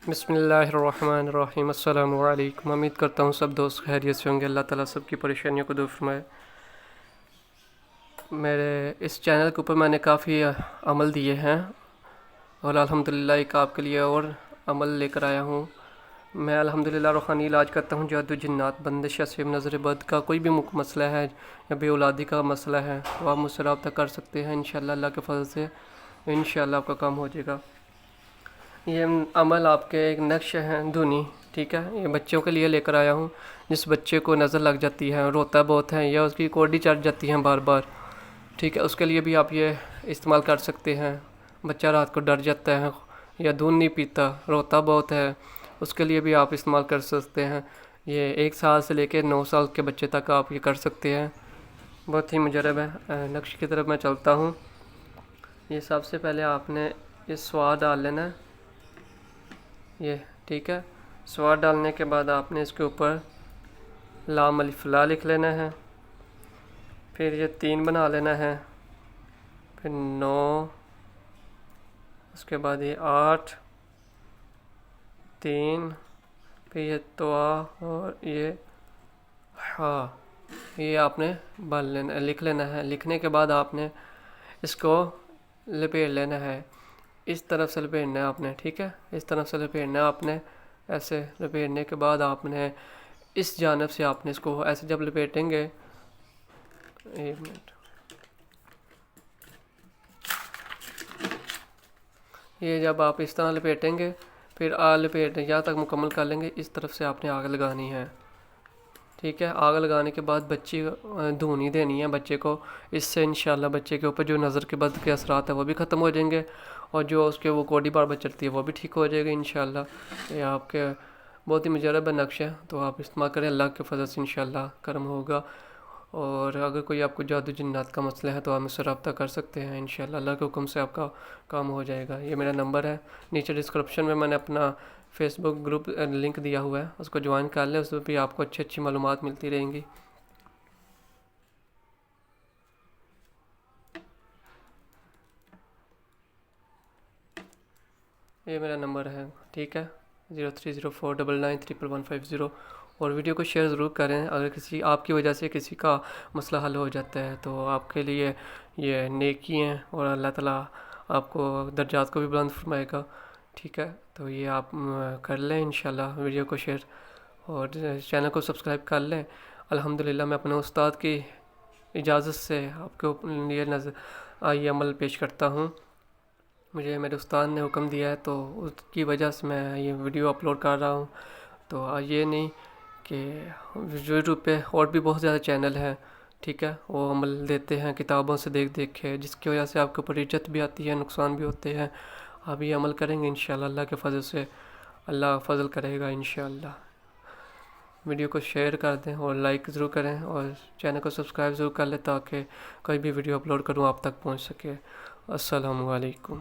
بسم اللہ الرحمن الرحیم۔ السلام علیکم۔ امید کرتا ہوں سب دوست خیریت سے ہوں گے۔ اللہ تعالیٰ سب کی پریشانیوں کو دور فرمائے۔ میرے اس چینل کے اوپر میں نے کافی عمل دیے ہیں اور الحمدللہ ایک آپ کے لیے اور عمل لے کر آیا ہوں۔ میں الحمدللہ روحانی علاج کرتا ہوں، جادو، جنات، بندش، اسیم، نظر بد کا کوئی بھی مسئلہ ہے یا بے اولادی کا مسئلہ ہے تو آپ مجھ سے رابطہ کر سکتے ہیں۔ انشاءاللہ اللہ کے فضل سے انشاءاللہ آپ کا کام ہو جائے گا۔ یہ عمل آپ کے ایک نقش ہے دھنی، ٹھیک ہے، یہ بچوں کے لیے لے کر آیا ہوں۔ جس بچے کو نظر لگ جاتی ہے، روتا بہت ہے یا اس کی کوڈی چڑھ جاتی ہے بار بار، ٹھیک ہے، اس کے لیے بھی آپ یہ استعمال کر سکتے ہیں۔ بچہ رات کو ڈر جاتا ہے یا دودھ نہیں پیتا، روتا بہت ہے، اس کے لیے بھی آپ استعمال کر سکتے ہیں۔ یہ 1 سال سے لے کے 9 سال کے بچے تک آپ یہ کر سکتے ہیں، بہت ہی مجرب ہے۔ نقش کی طرف میں چلتا ہوں۔ یہ سب سے پہلے آپ نے یہ سواد ڈال لینا ہے، یہ ٹھیک ہے۔ سواد ڈالنے کے بعد آپ نے اس کے اوپر لام الف لا لکھ لینا ہے، پھر یہ 3 بنا لینا ہے، پھر 9، اس کے بعد یہ 8، 3، پھر یہ توا اور یہ ہا، یہ آپ نے لکھ لینا ہے۔ لکھنے کے بعد آپ نے اس کو لپیٹ لینا ہے، اس طرف سے لپیٹنا ہے آپ نے، ٹھیک ہے، اس طرف سے لپیٹنا ہے آپ نے۔ ایسے لپیٹنے کے بعد آپ نے اس جانب سے آپ نے اس کو ایسے جب لپیٹیں گے، 1 منٹ، یہ جب آپ اس طرح لپیٹیں گے پھر لپیٹ یہاں تک مکمل کر لیں گے، اس طرف سے آپ نے آگ لگانی ہے، ٹھیک ہے۔ آگ لگانے کے بعد بچی دھونی دینی ہے بچے کو، اس سے انشاءاللہ بچے کے اوپر جو نظر کے بد کے اثرات ہیں وہ بھی ختم ہو جائیں گے، اور جو اس کے وہ کوڈی بار بار چلتی ہے وہ بھی ٹھیک ہو جائے گی انشاءاللہ۔ یہ آپ کے بہت ہی مجرب نقش ہے، تو آپ استعمال کریں، اللہ کے فضل سے انشاءاللہ کرم ہوگا۔ اور اگر کوئی آپ کو جادو جنات کا مسئلہ ہے تو آپ مجھ سے رابطہ کر سکتے ہیں، انشاءاللہ اللہ کے حکم سے آپ کا کام ہو جائے گا۔ یہ میرا نمبر ہے، نیچے ڈسکرپشن میں نے اپنا فیس بک گروپ لنک دیا ہوا ہے، اس کو جوائن کر لیں، اس میں بھی آپ کو اچھی معلومات ملتی رہیں گی۔ یہ میرا نمبر ہے، ٹھیک ہے، 0304993150۔ اور ویڈیو کو شیئر ضرور کریں، اگر کسی آپ کی وجہ سے کسی کا مسئلہ حل ہو جاتا ہے تو آپ کے لیے یہ نیکی ہیں، اور اللہ تعالیٰ آپ کو درجات کو بھی بلند فرمائے گا، ٹھیک ہے۔ تو یہ آپ کر لیں انشاءاللہ، ویڈیو کو شیئر اور چینل کو سبسکرائب کر لیں۔ الحمدللہ میں اپنے استاد کی اجازت سے آپ کے لیے یہ عمل پیش کرتا ہوں۔ مجھے میرے استاد نے حکم دیا ہے تو اس کی وجہ سے میں یہ ویڈیو اپلوڈ کر رہا ہوں۔ تو یہ نہیں کہ یوٹیوب پہ اور بھی بہت زیادہ چینل ہیں، ٹھیک ہے، وہ عمل دیتے ہیں کتابوں سے دیکھ کے، جس کی وجہ سے آپ کے اوپر عزت بھی آتی ہے، نقصان بھی ہوتے ہیں۔ آپ یہ عمل کریں گے انشاءاللہ اللہ کے فضل سے اللہ فضل کرے گا انشاءاللہ۔ ویڈیو کو شیئر کر دیں اور لائک ضرور کریں، اور چینل کو سبسکرائب ضرور کر لیں تاکہ کوئی بھی ویڈیو اپلوڈ کروں آپ تک پہنچ سکے۔ السلام علیکم۔